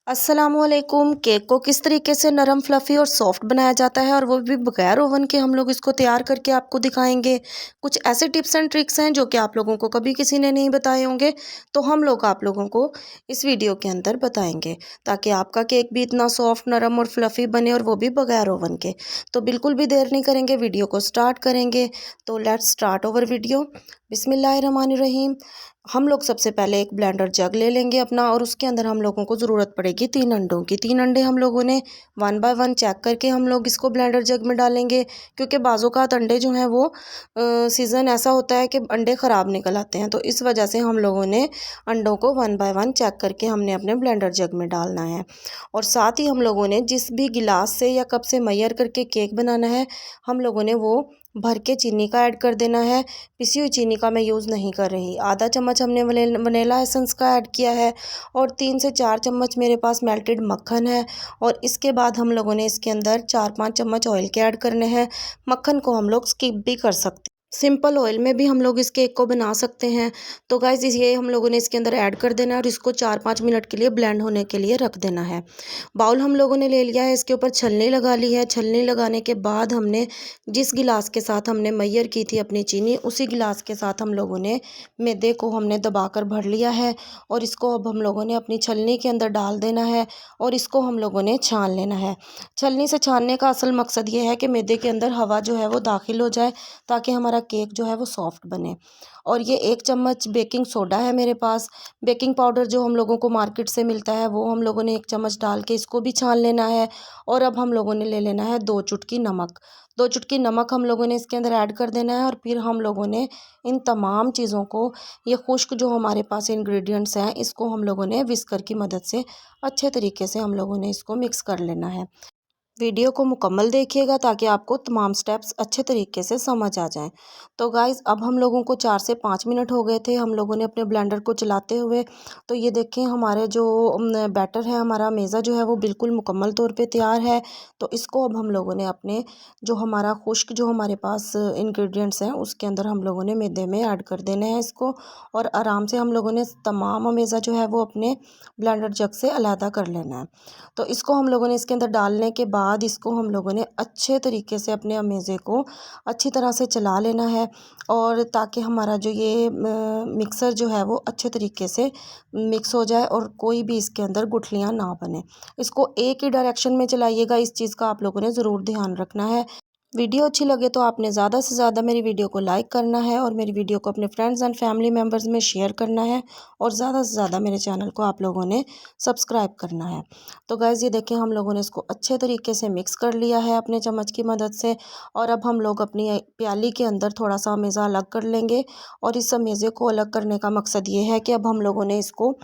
अस्सलामुअलैकुम। केक को किस तरीके से नरम फ्लफ़ी और सॉफ्ट बनाया जाता है और वो भी बगैर ओवन के हम लोग इसको तैयार करके आपको दिखाएंगे। कुछ ऐसे टिप्स एंड ट्रिक्स हैं जो कि आप लोगों को कभी किसी ने नहीं बताए होंगे, तो हम लोग आप लोगों को इस वीडियो के अंदर बताएंगे ताकि आपका केक भी इतना सॉफ्ट नरम और फ्लफ़ी बने और वो भी बगैर ओवन के। तो बिल्कुल भी देर नहीं करेंगे, वीडियो को स्टार्ट करेंगे। तो लेट्स स्टार्ट ओवर वीडियो। बिस्मिल्लाहिर्रहमानिर्रहीम। हम लोग सबसे पहले एक ब्लेंडर जग ले लेंगे अपना, और उसके अंदर हम लोगों को ज़रूरत पड़ेगी 3 अंडों की। 3 अंडे हम लोगों ने 1 बाय 1 चेक करके हम लोग इसको ब्लेंडर जग में डालेंगे, क्योंकि बाज़ोकात अंडे जो हैं वो सीज़न ऐसा होता है कि अंडे ख़राब निकल आते हैं। तो इस वजह से हम लोगों ने अंडों को 1 बाय 1 चेक करके हमने अपने ब्लेंडर जग में डालना है। और साथ ही हम लोगों ने जिस भी गिलास से या कप से मैयर करके केक बनाना है, हम लोगों ने वो भर के चीनी का ऐड कर देना है। पिसी हुई चीनी का मैं यूज़ नहीं कर रही। आधा चम्मच हमने वनीला एसेंस का ऐड किया है, और 3 से 4 चम्मच मेरे पास मेल्टेड मक्खन है। और इसके बाद हम लोगों ने इसके अंदर 4-5 चम्मच ऑयल के ऐड करने हैं। मक्खन को हम लोग स्किप भी कर सकते हैं, सिंपल ऑयल में भी हम लोग इस केक को बना सकते हैं। तो गाइस ये हम लोगों ने इसके अंदर ऐड कर देना है और इसको 4-5 मिनट के लिए ब्लेंड होने के लिए रख देना है। बाउल हम लोगों ने ले लिया है, इसके ऊपर छलनी लगा ली है। छलनी लगाने के बाद हमने जिस गिलास के साथ हमने मैयर की थी अपनी चीनी, उसी गिलास के साथ हम लोगों ने मैदे को हमने दबाकर भर लिया है। और इसको अब हम लोगों ने अपनी छलनी के अंदर डाल देना है और इसको हम लोगों ने छान लेना है। छलनी से छानने का असल मकसद ये है कि मैदे के अंदर हवा जो है वो दाखिल हो जाए, ताकि हमारा केक जो है वो सॉफ्ट बने। और ये 1 चम्मच बेकिंग सोडा है मेरे पास। बेकिंग पाउडर जो हम लोगों को मार्केट से मिलता है वो हम लोगों ने 1 चम्मच डाल के इसको भी छान लेना है। और अब हम लोगों ने ले लेना है 2 चुटकी नमक। 2 चुटकी नमक हम लोगों ने इसके अंदर ऐड कर देना है, और फिर हम लोगों ने इन तमाम चीज़ों को, ये खुश्क जो हमारे पास इंग्रेडिएंट्स हैं, इसको हम लोगों ने विस्कर की मदद से अच्छे तरीके से हम लोगों ने इसको मिक्स कर लेना है। वीडियो को मुकम्मल देखिएगा ताकि आपको तमाम स्टेप्स अच्छे तरीके से समझ आ जाएं। तो गाइज़ अब हम लोगों को 4 से 5 मिनट हो गए थे हम लोगों ने अपने ब्लेंडर को चलाते हुए। तो ये देखें हमारे जो बैटर है, हमारा मेज़ा जो है वो बिल्कुल मुकम्मल तौर पे तैयार है। तो इसको अब हम लोगों ने अपने जो हमारा खुश्क जो हमारे पास इंग्रेडिएंट्स हैं उसके अंदर हम लोगों ने मैदे में ऐड कर देने हैं इसको। और आराम से हम लोगों ने तमाम मेज़ा जो है वो अपने ब्लेंडर जग से अलहदा कर लेना है। तो इसको हम लोगों ने इसके अंदर डालने के बाद इसको हम लोगों ने अच्छे तरीके से अपने अमेज़े को अच्छी तरह से चला लेना है, और ताकि हमारा जो ये मिक्सर जो है वो अच्छे तरीके से मिक्स हो जाए और कोई भी इसके अंदर गुठलियाँ ना बने। इसको एक ही डायरेक्शन में चलाइएगा, इस चीज़ का आप लोगों ने ज़रूर ध्यान रखना है। वीडियो अच्छी लगे तो आपने ज़्यादा से ज़्यादा मेरी वीडियो को लाइक करना है, और मेरी वीडियो को अपने फ्रेंड्स एंड फैमिली मेम्बर्स में शेयर करना है, और ज़्यादा से ज़्यादा मेरे चैनल को आप लोगों ने सब्सक्राइब करना है। तो गाइज़ ये देखें हम लोगों ने इसको अच्छे तरीके से मिक्स कर लिया है अपने चम्मच की मदद से। और अब हम लोग अपनी प्याली के अंदर थोड़ा सा मेज़ा अलग कर लेंगे, और इस मेज़े को अलग करने का मकसद ये है कि अब हम लोगों ने इसको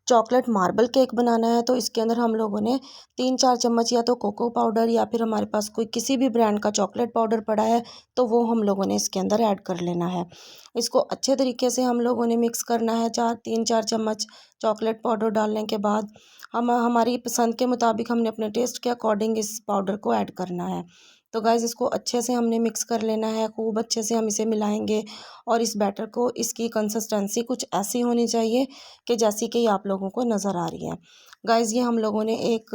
चॉकलेट मार्बल केक बनाना है। तो इसके अंदर हम लोगों ने 3-4 चम्मच या तो कोको पाउडर, या फिर हमारे पास कोई किसी भी ब्रांड का चॉकलेट पाउडर पड़ा है तो वो हम लोगों ने इसके अंदर ऐड कर लेना है। इसको अच्छे तरीके से हम लोगों ने मिक्स करना है। 3-4 चम्मच चॉकलेट पाउडर डालने के बाद हम हमारी पसंद के मुताबिक हमने अपने टेस्ट के अकॉर्डिंग इस पाउडर को ऐड करना है। तो गाइज़ इसको अच्छे से हमने मिक्स कर लेना है, खूब अच्छे से हम इसे मिलाएंगे। और इस बैटर को, इसकी कंसिस्टेंसी कुछ ऐसी होनी चाहिए कि जैसी कि आप लोगों को नज़र आ रही है। गाइज़ ये हम लोगों ने एक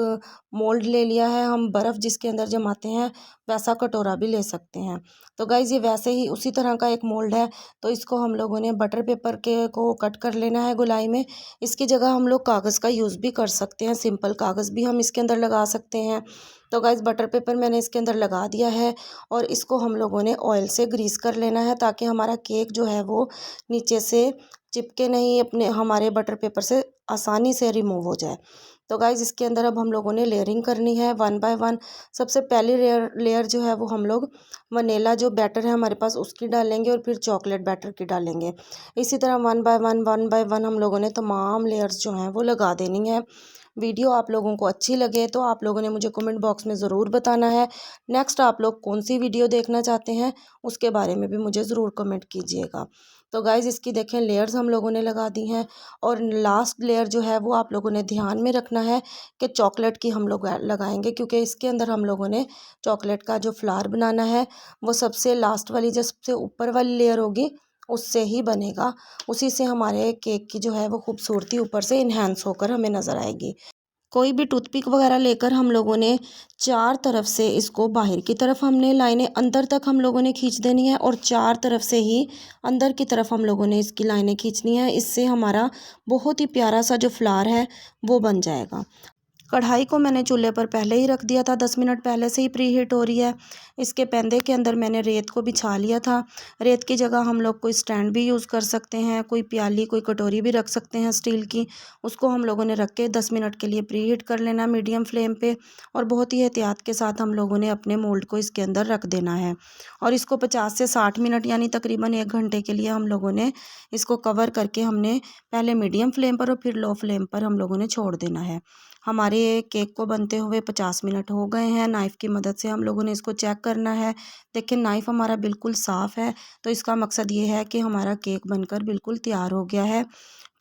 मोल्ड ले लिया है, हम बर्फ़ जिसके अंदर जमाते हैं वैसा कटोरा भी ले सकते हैं। तो गाइज़ ये वैसे ही उसी तरह का एक मोल्ड है। तो इसको हम लोगों ने बटर पेपर के को कट कर लेना है गोलाई में। इसकी जगह हम लोग कागज़ का यूज़ भी कर सकते हैं, सिंपल कागज़ भी हम इसके अंदर लगा सकते हैं। तो गाइज़ बटर पेपर मैंने इसके अंदर लगा दिया है, और इसको हम लोगों ने ऑयल से ग्रीस कर लेना है, ताकि हमारा केक जो है वो नीचे से चिपके नहीं, अपने हमारे बटर पेपर से आसानी से रिमूव हो जाए। तो गाइज़ इसके अंदर अब हम लोगों ने लेयरिंग करनी है 1 बाय 1। सबसे पहली लेयर लेयर जो है वो हम लोग वनीला जो बैटर है हमारे पास उसकी डालेंगे, और फिर चॉकलेट बैटर की डालेंगे। इसी तरह 1 बाय 1 हम लोगों ने तमाम लेयर्स जो हैं वो लगा देनी है। वीडियो आप लोगों को अच्छी लगे तो आप लोगों ने मुझे कमेंट बॉक्स में ज़रूर बताना है। नेक्स्ट आप लोग कौन सी वीडियो देखना चाहते हैं उसके बारे में भी मुझे ज़रूर कमेंट कीजिएगा। तो गाइज़ इसकी देखें लेयर्स हम लोगों ने लगा दी हैं, और लास्ट लेयर जो है वो आप लोगों ने ध्यान में रखना है कि चॉकलेट की हम लोग लगाएंगे, क्योंकि इसके अंदर हम लोगों ने चॉकलेट का जो फ्लावर बनाना है वो सबसे लास्ट वाली, जो सबसे ऊपर वाली लेयर होगी उससे ही बनेगा। उसी से हमारे केक की जो है वो खूबसूरती ऊपर से इन्हेंस होकर हमें नज़र आएगी। कोई भी टूथपिक वगैरह लेकर हम लोगों ने चार तरफ से इसको बाहर की तरफ हमने लाइनें अंदर तक हम लोगों ने खींच देनी है और चार तरफ से ही अंदर की तरफ हम लोगों ने इसकी लाइनें खींचनी है। इससे हमारा बहुत ही प्यारा सा जो फ्लावर है वो बन जाएगा। कढ़ाई को मैंने चूल्हे पर पहले ही रख दिया था, 10 मिनट पहले से ही प्री हीट हो रही है। इसके पैंदे के अंदर मैंने रेत को बिछा लिया था। रेत की जगह हम लोग कोई स्टैंड भी यूज़ कर सकते हैं, कोई प्याली कोई कटोरी भी रख सकते हैं स्टील की। उसको हम लोगों ने रख के 10 मिनट के लिए प्री हीट कर लेना मीडियम फ्लेम पे और बहुत ही एहतियात के साथ हम लोगों ने अपने मोल्ड को इसके अंदर रख देना है। और इसको 50 से 60 मिनट यानी तकरीबन 1 घंटे के लिए हम लोगों ने इसको कवर करके हमने पहले मीडियम फ्लेम पर और फिर लो फ्लेम पर हम लोगों ने छोड़ देना है। हमारे केक को बनते हुए 50 मिनट हो गए हैं। नाइफ़ की मदद से हम लोगों ने इसको चेक करना है। देखिए नाइफ़ हमारा बिल्कुल साफ़ है, तो इसका मकसद ये है कि हमारा केक बनकर बिल्कुल तैयार हो गया है।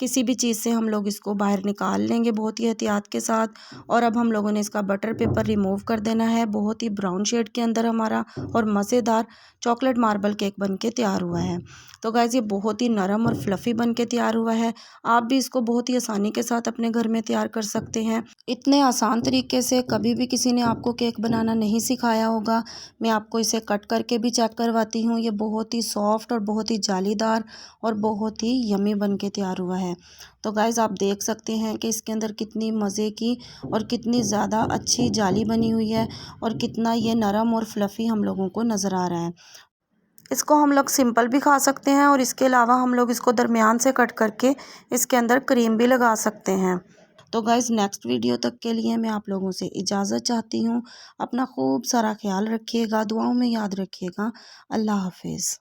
किसी भी चीज़ से हम लोग इसको बाहर निकाल लेंगे बहुत ही एहतियात के साथ। और अब हम लोगों ने इसका बटर पेपर रिमूव कर देना है। बहुत ही ब्राउन शेड के अंदर हमारा और मज़ेदार चॉकलेट मार्बल केक बन के तैयार हुआ है। तो गाइज़ ये बहुत ही नरम और फ्लफ़ी बन के तैयार हुआ है। आप भी इसको बहुत ही आसानी के साथ अपने घर में तैयार कर सकते हैं। इतने आसान तरीके से कभी भी किसी ने आपको केक बनाना नहीं सिखाया होगा। मैं आपको इसे कट करके भी चेक करवाती हूँ। ये बहुत ही सॉफ्ट और बहुत ही जालीदार और बहुत ही यम्मी बन के तैयार हुआ है। तो गाइज़ आप देख सकते हैं कि इसके अंदर कितनी मज़े की और कितनी ज़्यादा अच्छी जाली बनी हुई है और कितना ये नरम और फ्लफ़ी हम लोगों को नज़र आ रहा है। इसको हम लोग सिंपल भी खा सकते हैं और इसके अलावा हम लोग इसको दरमियान से कट करके इसके अंदर क्रीम भी लगा सकते हैं। तो गाइज़ नेक्स्ट वीडियो तक के लिए मैं आप लोगों से इजाज़त चाहती हूँ। अपना खूब सारा ख्याल रखिएगा, दुआओं में याद रखिएगा। अल्लाह हाफ़िज़।